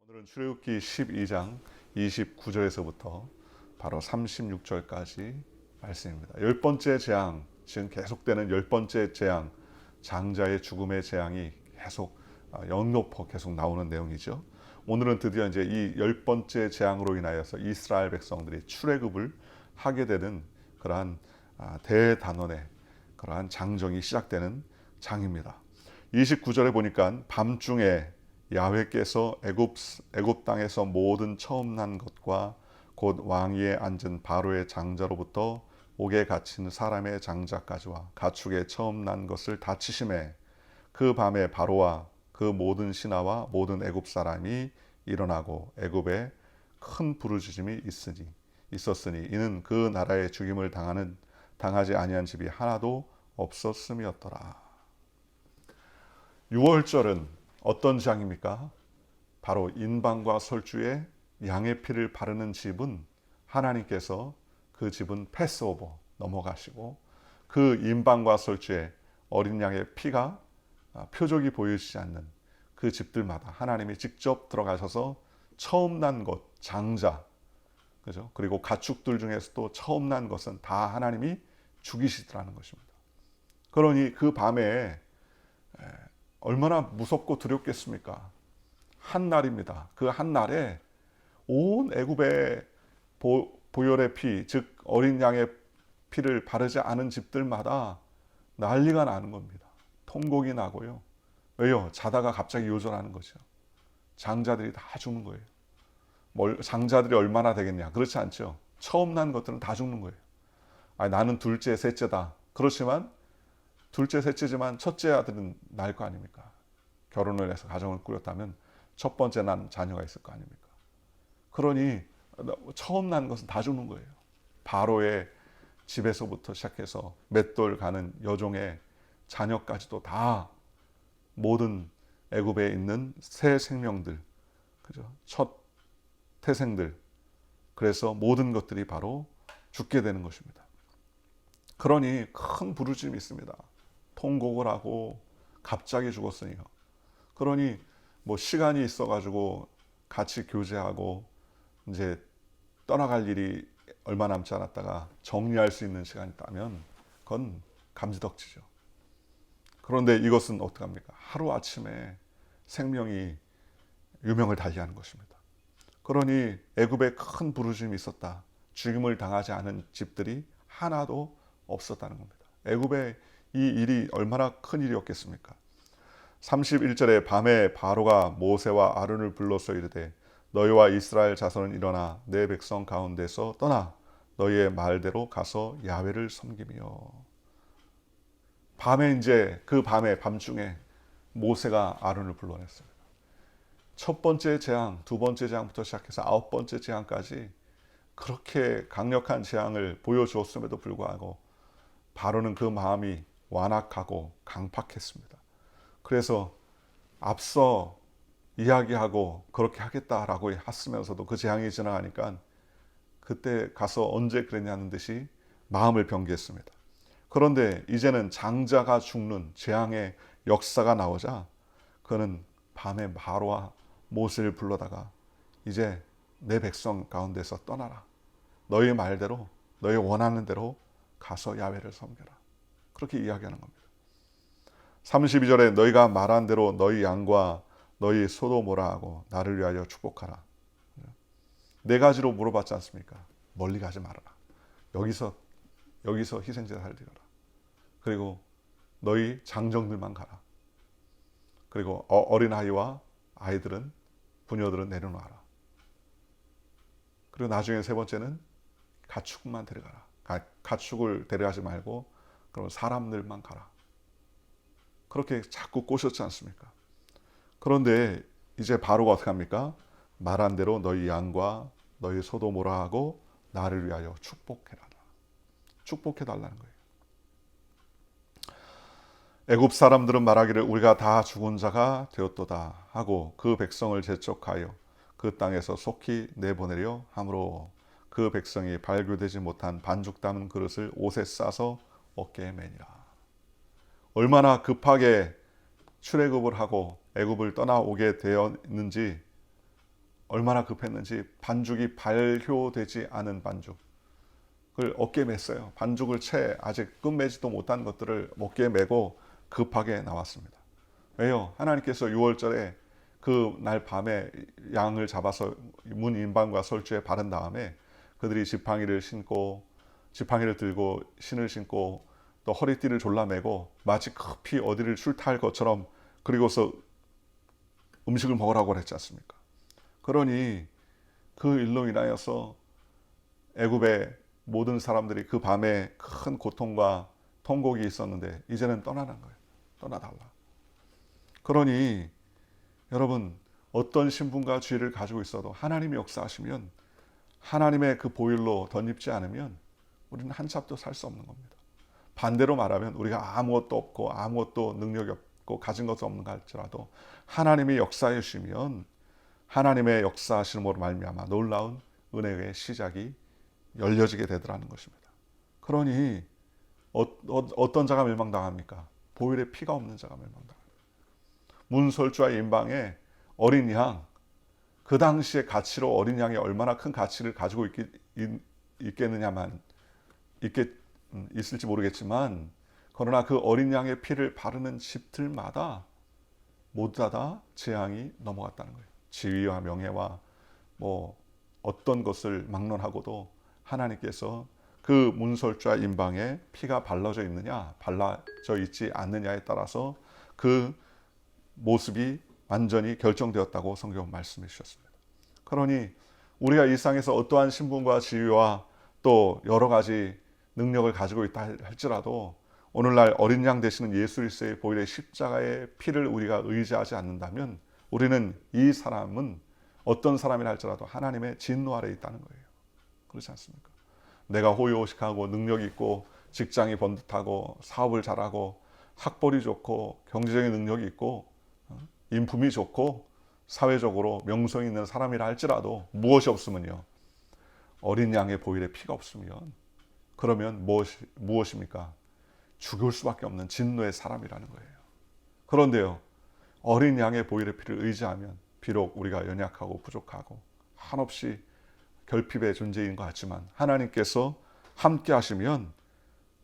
오늘은 출애굽기 12장 29절에서부터 바로 36절까지 말씀입니다. 열 번째 재앙, 지금 계속되는 열 번째 재앙, 장자의 죽음의 재앙이 계속 연놓고 계속 나오는 내용이죠. 오늘은 드디어 이제 이 열 번째 재앙으로 인하여서 이스라엘 백성들이 출애굽을 하게 되는 그러한 대단원의 그러한 장정이 시작되는 장입니다. 29절에 보니까 밤중에 야훼께서 애굽 땅에서 모든 처음 난 것과 곧 왕위에 앉은 바로의 장자로부터 옥에 갇힌 사람의 장자까지와 가축의 처음 난 것을 다 치심에 그 밤에 바로와 그 모든 신하와 모든 애굽 사람이 일어나고 애굽에 큰 부르짖음이 있었으니 이는 그 나라의 죽임을 당하지 아니한 집이 하나도 없었음이었더라. 6월절은 어떤 장입니까? 바로 인방과 설주에 양의 피를 바르는 집은 하나님께서 그 집은 패스오버 넘어가시고 그 인방과 설주에 어린 양의 피가 표적이 보이지 않는 그 집들마다 하나님이 직접 들어가셔서 처음 난 것, 장자, 그죠? 그리고 가축들 중에서도 처음 난 것은 다 하나님이 죽이시더라는 것입니다. 그러니 그 밤에 얼마나 무섭고 두렵겠습니까? 한 날입니다. 그 한 날에 온 애굽의 보혈의 피, 즉 어린 양의 피를 바르지 않은 집들마다 난리가 나는 겁니다. 통곡이 나고요. 왜요? 자다가 갑자기 요절하는 거죠. 장자들이 다 죽는 거예요. 장자들이 얼마나 되겠냐? 그렇지 않죠. 처음 난 것들은 다 죽는 거예요. 나는 둘째, 셋째다. 그렇지만 둘째, 셋째지만 첫째 아들은 날 거 아닙니까? 결혼을 해서 가정을 꾸렸다면 첫 번째 난 자녀가 있을 거 아닙니까? 그러니 처음 난 것은 다 죽는 거예요. 바로의 집에서부터 시작해서 맷돌 가는 여종의 자녀까지도 다 모든 애굽에 있는 새 생명들, 그죠? 첫 태생들. 그래서 모든 것들이 바로 죽게 되는 것입니다. 그러니 큰 부르짖음이 있습니다. 통곡을 하고 갑자기 죽었으니요. 그러니 뭐 시간이 있어가지고 같이 교제하고 이제 떠나갈 일이 얼마 남지 않았다가 정리할 수 있는 시간이 있다면 그건 감지덕지죠. 그런데 이것은 어떡합니까? 하루아침에 생명이 유명을 달리하는 것입니다. 그러니 애굽에 큰 부르짖음이 있었다. 죽임을 당하지 않은 집들이 하나도 없었다는 겁니다. 애굽에 이 일이 얼마나 큰 일이었겠습니까? 31절에 밤에 바로가 모세와 아론을 불러서 이르되 너희와 이스라엘 자손은 일어나 내 백성 가운데서 떠나 너희의 말대로 가서 야훼를 섬기며. 밤에 이제 그 밤에 밤중에 모세가 아론을 불러냈습니다. 첫 번째 재앙, 두 번째 재앙부터 시작해서 아홉 번째 재앙까지 그렇게 강력한 재앙을 보여주었음에도 불구하고 바로는 그 마음이 완악하고 강팍했습니다. 그래서 앞서 이야기하고 그렇게 하겠다라고 했으면서도 그 재앙이 지나가니까 그때 가서 언제 그랬냐는 듯이 마음을 변개했습니다. 그런데 이제는 장자가 죽는 재앙의 역사가 나오자 그는 밤에 바로와 모세를 불러다가 이제 내 백성 가운데서 떠나라. 너희 말대로 너희 원하는 대로 가서 야훼를 섬겨라. 그렇게 이야기하는 겁니다. 32절에 너희가 말한 대로 너희 양과 너희 소도 뭐라 하고 나를 위하여 축복하라. 네 가지로 물어봤지 않습니까? 멀리 가지 말아라. 여기서 희생제사를 드려라. 그리고 너희 장정들만 가라. 그리고 어린아이와 아이들은 부녀들은 내려놔라. 그리고 나중에 세 번째는 가축만 데려가라. 가축을 데려가지 말고 그럼 사람들만 가라. 그렇게 자꾸 꼬셨지 않습니까? 그런데 이제 바로가 어떻게 합니까? 말한 대로 너희 양과 너희 소도 뭐라 하고 나를 위하여 축복해라. 축복해달라는 거예요. 애굽 사람들은 말하기를 우리가 다 죽은 자가 되었도다 하고 그 백성을 재촉하여 그 땅에서 속히 내보내려 함으로 그 백성이 발교되지 못한 반죽 담은 그릇을 옷에 싸서 어깨에 매니라. 얼마나 급하게 출애굽을 하고 애굽을 떠나오게 되었는지 얼마나 급했는지 반죽이 발효되지 않은 반죽을 어깨에 맸어요. 반죽을 채 아직 끝매지도 못한 것들을 어깨에 메고 급하게 나왔습니다. 왜요? 하나님께서 6월절에 그 날 밤에 양을 잡아서 문 인방과 설주에 바른 다음에 그들이 지팡이를 들고 신을 신고 또 허리띠를 졸라매고 마치 급히 어디를 출타할 것처럼 그리고서 음식을 먹으라고 그랬지 않습니까? 그러니 그 일로 인하여서 애굽의 모든 사람들이 그 밤에 큰 고통과 통곡이 있었는데 이제는 떠나는 거예요. 떠나달라. 그러니 여러분, 어떤 신분과 지위를 가지고 있어도 하나님이 역사하시면, 하나님의 그 보혈로 덧입지 않으면 우리는 한 삽도 살 수 없는 겁니다. 반대로 말하면 우리가 아무것도 없고 아무것도 능력이 없고 가진 것도 없는가 할지라도 하나님이 역사해 주시면 하나님의 역사하심으로 말미암아 놀라운 은혜의 시작이 열려지게 되더라는 것입니다. 그러니 어떤 자가 멸망당합니까? 보혈의 피가 없는 자가 멸망당합니다. 문설주와 인방에 어린 양, 그 당시의 가치로 어린 양이 얼마나 큰 가치를 가지고 있을지 모르겠지만, 그러나 그 어린 양의 피를 바르는 집들마다 모두 다 재앙이 넘어갔다는 거예요. 지위와 명예와 뭐 어떤 것을 막론하고도 하나님께서 그 문설주와 인방에 피가 발라져 있느냐 발라져 있지 않느냐에 따라서 그 모습이 완전히 결정되었다고 성경은 말씀해 주셨습니다. 그러니 우리가 일상에서 어떠한 신분과 지위와 또 여러 가지 능력을 가지고 있다 할지라도 오늘날 어린 양 되시는 예수 그리스도의 보혈의 십자가의 피를 우리가 의지하지 않는다면 우리는 이 사람은 어떤 사람이라 할지라도 하나님의 진노 아래에 있다는 거예요. 그렇지 않습니까? 내가 호의호식하고 능력 있고 직장이 번듯하고 사업을 잘하고 학벌이 좋고 경제적인 능력이 있고 인품이 좋고 사회적으로 명성이 있는 사람이라 할지라도 무엇이 없으면요, 어린 양의 보혈의 피가 없으면 그러면 무엇입니까? 죽을 수밖에 없는 진노의 사람이라는 거예요. 그런데요, 어린 양의 보혈의 피를 의지하면 비록 우리가 연약하고 부족하고 한없이 결핍의 존재인 것 같지만 하나님께서 함께 하시면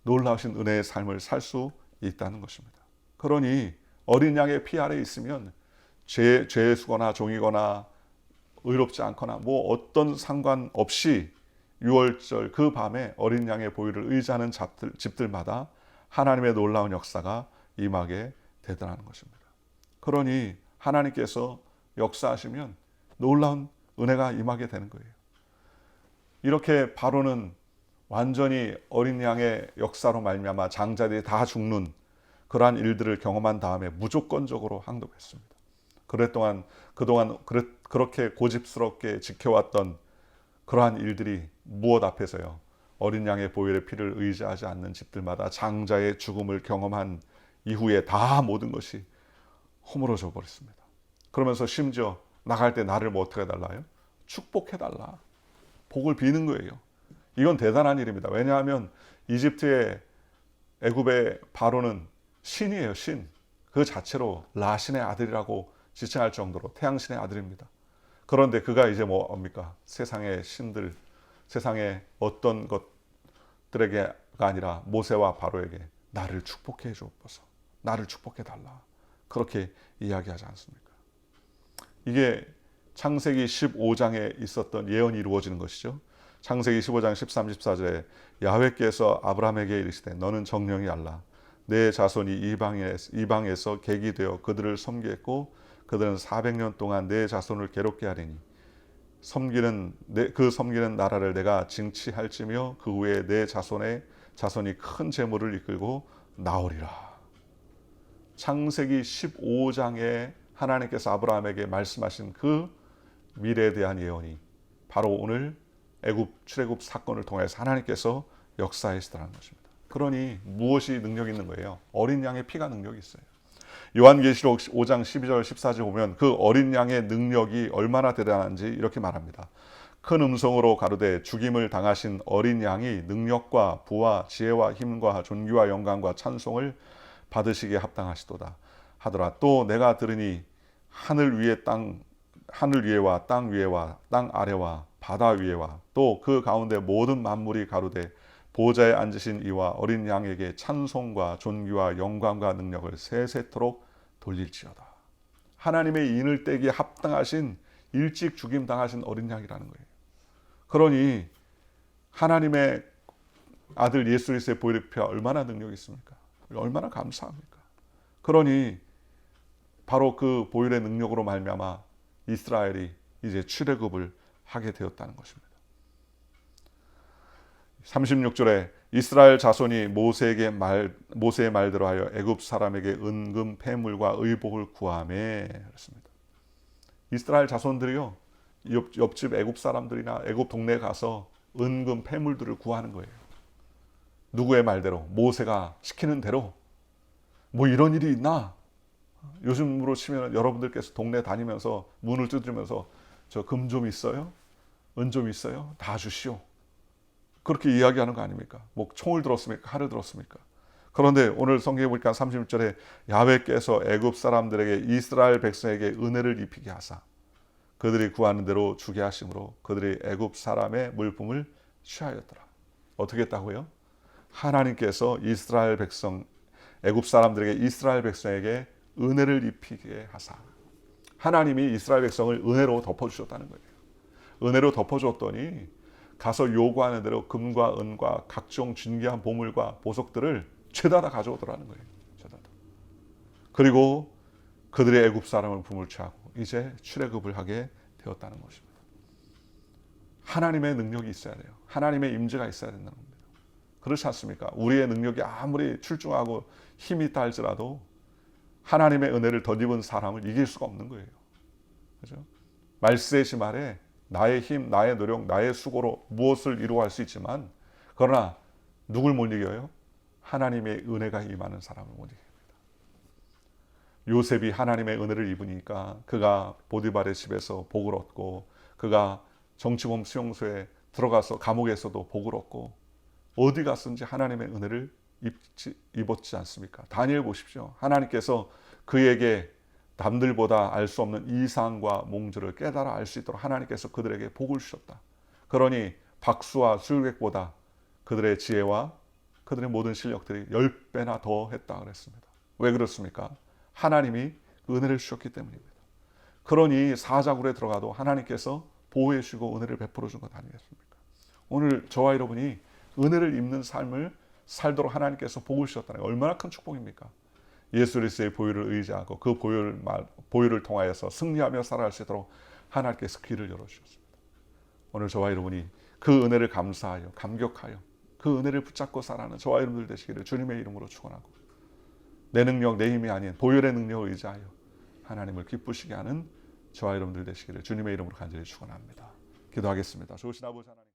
놀라우신 은혜의 삶을 살 수 있다는 것입니다. 그러니 어린 양의 피 아래에 있으면 죄수거나 종이거나 의롭지 않거나 뭐 어떤 상관없이 6월절 그 밤에 어린 양의 보혈을 의지하는 집들마다 하나님의 놀라운 역사가 임하게 되더라는 것입니다. 그러니 하나님께서 역사하시면 놀라운 은혜가 임하게 되는 거예요. 이렇게 바로는 완전히 어린 양의 역사로 말미암아 장자들이 다 죽는 그러한 일들을 경험한 다음에 무조건적으로 항복했습니다. 그동안 그렇게 고집스럽게 지켜왔던 그러한 일들이 무엇 앞에서요? 어린 양의 보혈의 피를 의지하지 않는 집들마다 장자의 죽음을 경험한 이후에 다 모든 것이 허물어져 버렸습니다. 그러면서 심지어 나갈 때 나를 뭐 어떻게 해달라요? 축복해달라. 복을 비는 거예요. 이건 대단한 일입니다. 왜냐하면 이집트의 애굽의 바로는 신이에요. 신. 그 자체로 라신의 아들이라고 지칭할 정도로 태양신의 아들입니다. 그런데 그가 이제 뭡니까? 세상의 신들, 세상의 어떤 것들에게가 아니라 모세와 바로에게 나를 축복해 주옵소서, 나를 축복해 달라, 그렇게 이야기하지 않습니까? 이게 창세기 15장에 있었던 예언이 이루어지는 것이죠. 창세기 15장 13, 14절에 야훼께서 아브라함에게 이르시되 너는 정령이 알라. 내 자손이 이방에서 객이 되어 그들을 섬겼고 그들은 400년 동안 내 자손을 괴롭게 하리니 섬기는 나라를 내가 징치할지며 그 후에 내 자손이 큰 재물을 이끌고 나오리라. 창세기 15장에 하나님께서 아브라함에게 말씀하신 그 미래에 대한 예언이 바로 오늘 출애굽 사건을 통해서 하나님께서 역사하시더라는 것입니다. 그러니 무엇이 능력 있는 거예요? 어린 양의 피가 능력이 있어요. 요한계시록 5장 12절 14절 보면 그 어린 양의 능력이 얼마나 대단한지 이렇게 말합니다. 큰 음성으로 가로되 죽임을 당하신 어린 양이 능력과 부와 지혜와 힘과 존귀와 영광과 찬송을 받으시기에 합당하시도다 하더라. 또 내가 들으니 하늘 위에와 땅 위에와 땅 아래와 바다 위에와 또 그 가운데 모든 만물이 가로되 보좌에 앉으신 이와 어린 양에게 찬송과 존귀와 영광과 능력을 세세토록 돌릴지어다. 하나님의 인을 떼기에 합당하신 일찍 죽임 당하신 어린 양이라는 거예요. 그러니 하나님의 아들 예수 그리스도의 보혈의 피가 얼마나 능력이 있습니까? 얼마나 감사합니까? 그러니 바로 그 보혈의 능력으로 말미암아 이스라엘이 이제 출애굽을 하게 되었다는 것입니다. 36절에 이스라엘 자손이 모세의 말대로 하여 애굽 사람에게 은금 패물과 의복을 구하매 그렇습니다. 이스라엘 자손들이요 옆집 애굽 사람들이나 애굽 동네에 가서 은금 패물들을 구하는 거예요. 누구의 말대로 모세가 시키는 대로. 뭐 이런 일이 있나? 요즘으로 치면 여러분들께서 동네 다니면서 문을 두드리면서 저 금 좀 있어요? 은 좀 있어요? 다 주시오. 그렇게 이야기하는 거 아닙니까? 뭐 총을 들었습니까? 칼을 들었습니까? 그런데 오늘 성경에 보니까 36절에 야훼께서 애굽 사람들에게 이스라엘 백성에게 은혜를 입히게 하사 그들이 구하는 대로 주게 하심으로 그들이 애굽 사람의 물품을 취하였더라. 어떻게 했다고요? 하나님께서 이스라엘 백성 애굽 사람들에게 이스라엘 백성에게 은혜를 입히게 하사 하나님이 이스라엘 백성을 은혜로 덮어주셨다는 거예요. 은혜로 덮어줬더니 가서 요구하는 대로 금과 은과 각종 진귀한 보물과 보석들을 죄다 가져오더라는 거예요. 죄다. 그리고 그들의 애굽 사람을 품을 취하고 이제 출애굽을 하게 되었다는 것입니다. 하나님의 능력이 있어야 돼요. 하나님의 임재가 있어야 된다는 겁니다. 그렇지 않습니까? 우리의 능력이 아무리 출중하고 힘이 있다 할지라도 하나님의 은혜를 덧입은 사람을 이길 수가 없는 거예요. 그렇죠? 말세시 말에 나의 힘, 나의 노력, 나의 수고로 무엇을 이루어갈 수 있지만 그러나 누굴 못 이겨요? 하나님의 은혜가 임하는 사람을 못 이깁니다. 요셉이 하나님의 은혜를 입으니까 그가 보디발의 집에서 복을 얻고 그가 정치범 수용소에 들어가서 감옥에서도 복을 얻고 어디 갔든지 하나님의 은혜를 입었지 않습니까? 다니엘 보십시오. 하나님께서 그에게 남들보다 알 수 없는 이상과 몽주를 깨달아 알 수 있도록 하나님께서 그들에게 복을 주셨다. 그러니 박수와 술객보다 그들의 지혜와 그들의 모든 실력들이 10배나 더 했다 그랬습니다. 왜 그렇습니까? 하나님이 은혜를 주셨기 때문입니다. 그러니 사자굴에 들어가도 하나님께서 보호해 주시고 은혜를 베풀어 준 것 아니겠습니까? 오늘 저와 여러분이 은혜를 입는 삶을 살도록 하나님께서 복을 주셨다는 게 얼마나 큰 축복입니까? 예수 그리스도의 보혈을 의지하고 그 보혈을 통하여서 승리하며 살아갈 수 있도록 하나님께서 길을 열어주셨습니다. 오늘 저와 여러분이 그 은혜를 감사하여 감격하여 그 은혜를 붙잡고 살아가는 저와 여러분들 되시기를 주님의 이름으로 축원하고 내 능력 내 힘이 아닌 보혈의 능력을 의지하여 하나님을 기쁘시게 하는 저와 여러분들 되시기를 주님의 이름으로 간절히 축원합니다. 기도하겠습니다. 좋으신 아버지 하나님.